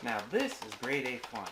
Now this is grade A fun.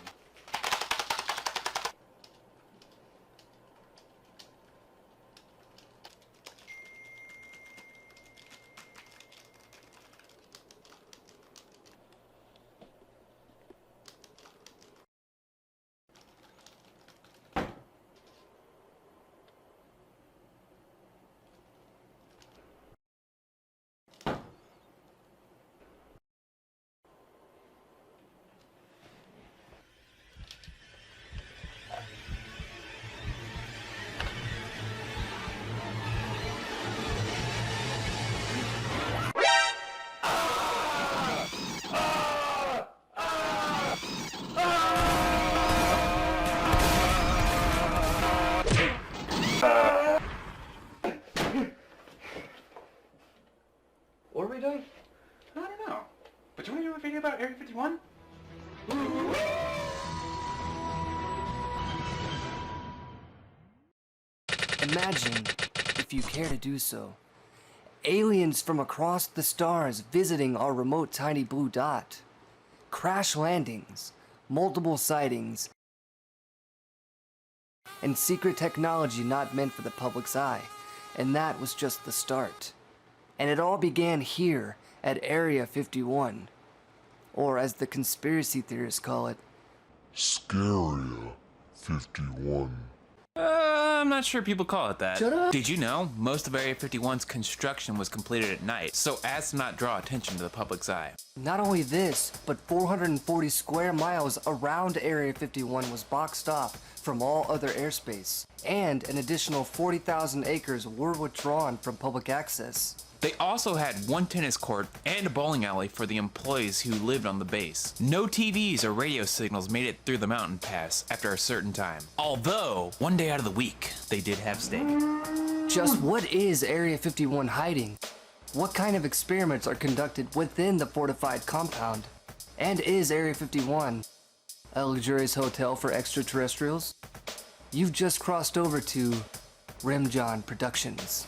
What are we doing? I don't know. But do you want to do a video about Area 51? Imagine, if you care to do so, aliens from across the stars visiting our remote tiny blue dot. Crash landings, multiple sightings, and secret technology not meant for the public's eye. And that was just the start. And it all began here at Area 51. Or as the conspiracy theorists call it, Scaria 51. I'm not sure people call it that. Shut up. Did you know most of Area 51's construction was completed at night, so as to not draw attention to the public's eye? not only this, but 440 square miles around Area 51 was boxed off from all other airspace, and an additional 40,000 acres were withdrawn from public access. They also had one tennis court and a bowling alley for the employees who lived on the base. No TVs or radio signals made it through the mountain pass after a certain time. Although, one day out of the week, they did have steak. Just what is Area 51 hiding? What kind of experiments are conducted within the fortified compound? And is Area 51 a luxurious hotel for extraterrestrials? You've just crossed over to RemJon Productions.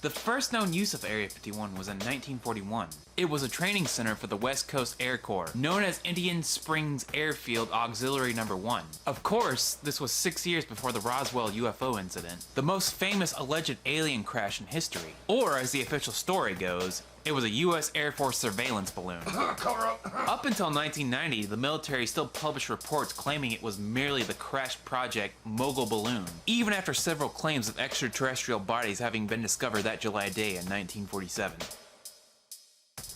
The first known use of Area 51 was in 1941. It was a training center for the West Coast Air Corps, known as Indian Springs Airfield Auxiliary No. 1. Of course, this was 6 years before the Roswell UFO incident, the most famous alleged alien crash in history. Or, as the official story goes, it was a US Air Force surveillance balloon. Up until 1990, the military still published reports claiming it was merely the crashed project Mogul Balloon, even after several claims of extraterrestrial bodies having been discovered that July day in 1947.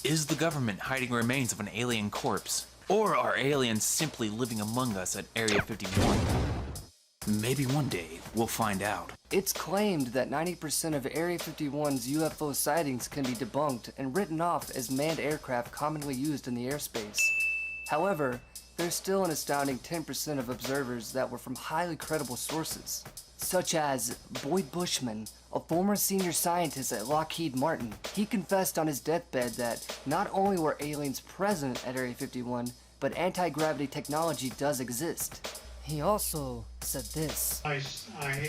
Is the government hiding remains of an alien corpse? Or are aliens simply living among us at Area 51? Maybe one day we'll find out. It's claimed that 90% of Area 51's UFO sightings can be debunked and written off as manned aircraft commonly used in the airspace. However, there's still an astounding 10% of observers that were from highly credible sources, such as Boyd Bushman, a former senior scientist at Lockheed Martin. He confessed on his deathbed that not only were aliens present at Area 51, but anti-gravity technology does exist. He also said this. I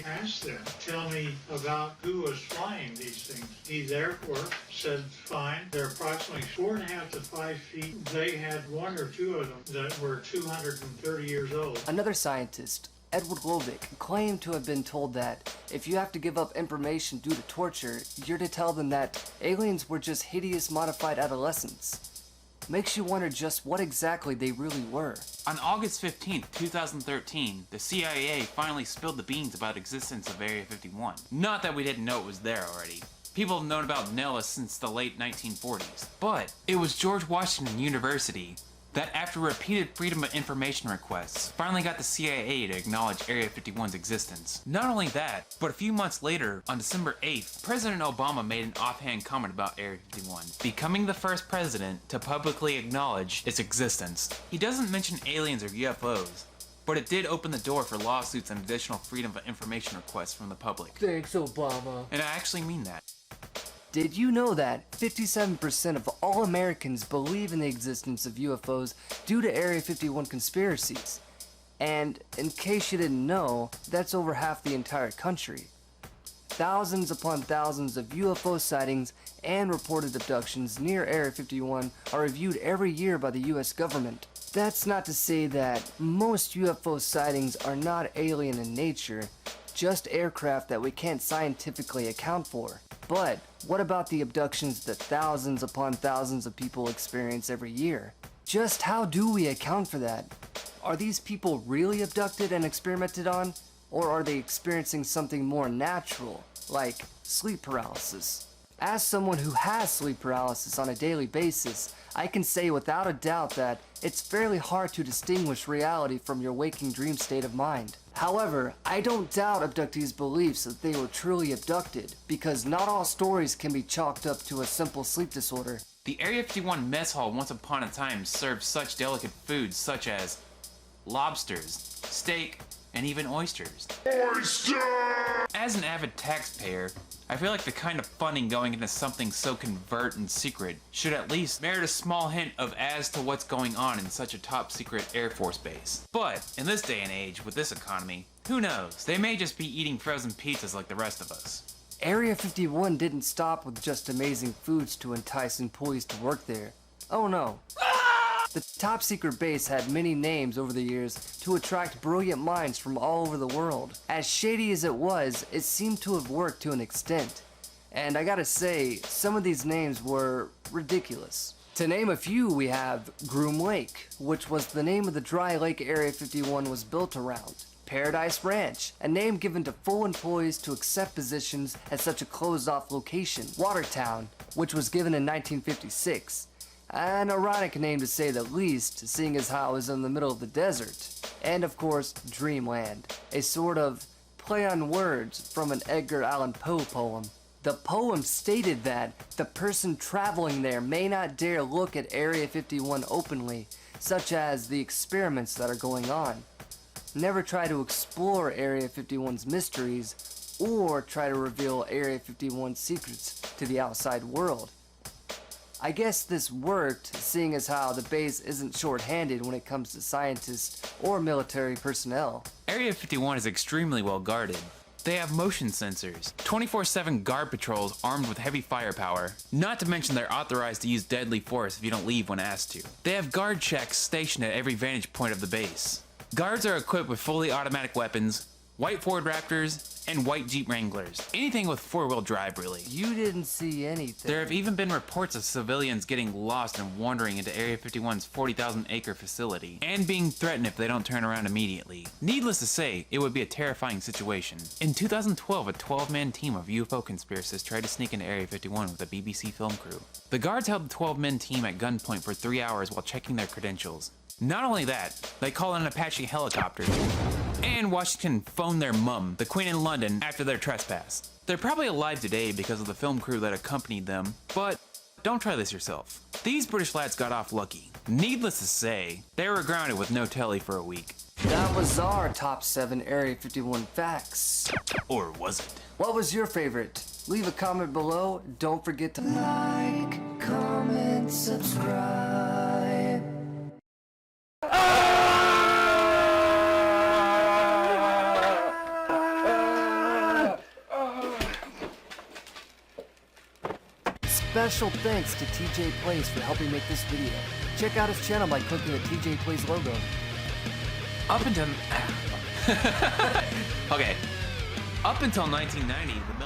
asked them, tell me about who was flying these things. These Air Force said fine. They're approximately 4.5 to 5 feet. They had one or two of them that were 230 years old. Another scientist, Edward Lovick, claimed to have been told that if you have to give up information due to torture, you're to tell them that aliens were just hideous modified adolescents. Makes you wonder just what exactly they really were. On August 15, 2013, the CIA finally spilled the beans about existence of Area 51. Not that we didn't know it was there already. People have known about NELA since the late 1940s. But it was George Washington University that, after repeated Freedom of Information requests, finally got the CIA to acknowledge Area 51's existence. Not only that, but a few months later, on December 8th, President Obama made an offhand comment about Area 51, becoming the first president to publicly acknowledge its existence. He doesn't mention aliens or UFOs, but it did open the door for lawsuits and additional Freedom of Information requests from the public. Thanks, Obama. And I actually mean that. Did you know that 57% of all Americans believe in the existence of UFOs due to Area 51 conspiracies? And in case you didn't know, that's over half the entire country. thousands upon thousands of UFO sightings and reported abductions near Area 51 are reviewed every year by the US government. That's not to say that most UFO sightings are not alien in nature, just aircraft that we can't scientifically account for. But what about the abductions that thousands upon thousands of people experience every year? Just how do we account for that? Are these people really abducted and experimented on? Or are they experiencing something more natural, like sleep paralysis? As someone who has sleep paralysis on a daily basis, I can say without a doubt that it's fairly hard to distinguish reality from your waking dream state of mind. However, I don't doubt abductees' beliefs that they were truly abducted, because not all stories can be chalked up to a simple sleep disorder. The Area 51 mess hall once upon a time served such delicate foods such as lobsters, steak, and even oysters. As an avid taxpayer, I feel like the kind of funding going into something so covert and secret should at least merit a small hint of as to what's going on in such a top secret Air Force base. But in this day and age, with this economy, who knows? They may just be eating frozen pizzas like the rest of us. Area 51 didn't stop with just amazing foods to entice employees to work there. Oh no. The top secret base had many names over the years to attract brilliant minds from all over the world. As shady as it seemed to have worked to an extent. And I gotta say, some of these names were ridiculous. To name a few, we have Groom Lake, which was the name of the dry lake Area 51 was built around. Paradise Ranch, a name given to full employees to accept positions at such a closed-off location. Watertown, which was given in 1956. An ironic name to say the least, seeing as how it was in the middle of the desert. And of course, Dreamland, a sort of play on words from an Edgar Allan Poe poem. The poem stated that the person traveling there may not dare look at Area 51 openly, such as the experiments that are going on. Never try to explore Area 51's mysteries, or try to reveal Area 51's secrets to the outside world. I guess this worked, seeing as how the base isn't short-handed when it comes to scientists or military personnel. Area 51 is extremely well guarded. They have motion sensors, 24/7 guard patrols armed with heavy firepower, not to mention they're authorized to use deadly force if you don't leave when asked to. They have guard checks stationed at every vantage point of the base. Guards are equipped with fully automatic weapons, white Ford Raptors, and white Jeep Wranglers. Anything with four-wheel drive, really. You didn't see anything. There have even been reports of civilians getting lost and wandering into Area 51's 40,000-acre facility, and being threatened if they don't turn around immediately. Needless to say, it would be a terrifying situation. In 2012, a 12-man team of UFO conspiracists tried to sneak into Area 51 with a BBC film crew. The guards held the 12-man team at gunpoint for 3 hours while checking their credentials. Not only that, they call in an Apache helicopter, and Washington phoned their mum, the Queen in London, after their trespass. They're probably alive today because of the film crew that accompanied them, but don't try this yourself. These British lads got off lucky. Needless to say, they were grounded with no telly for a week. That was our top 7 Area 51 facts. Or was it? What was your favorite? Leave a comment below. Don't forget to like, comment, subscribe. Special thanks to TJ Plays for helping make this video. Check out his channel by clicking the TJ Plays logo. Up until... okay. Up until 1990, the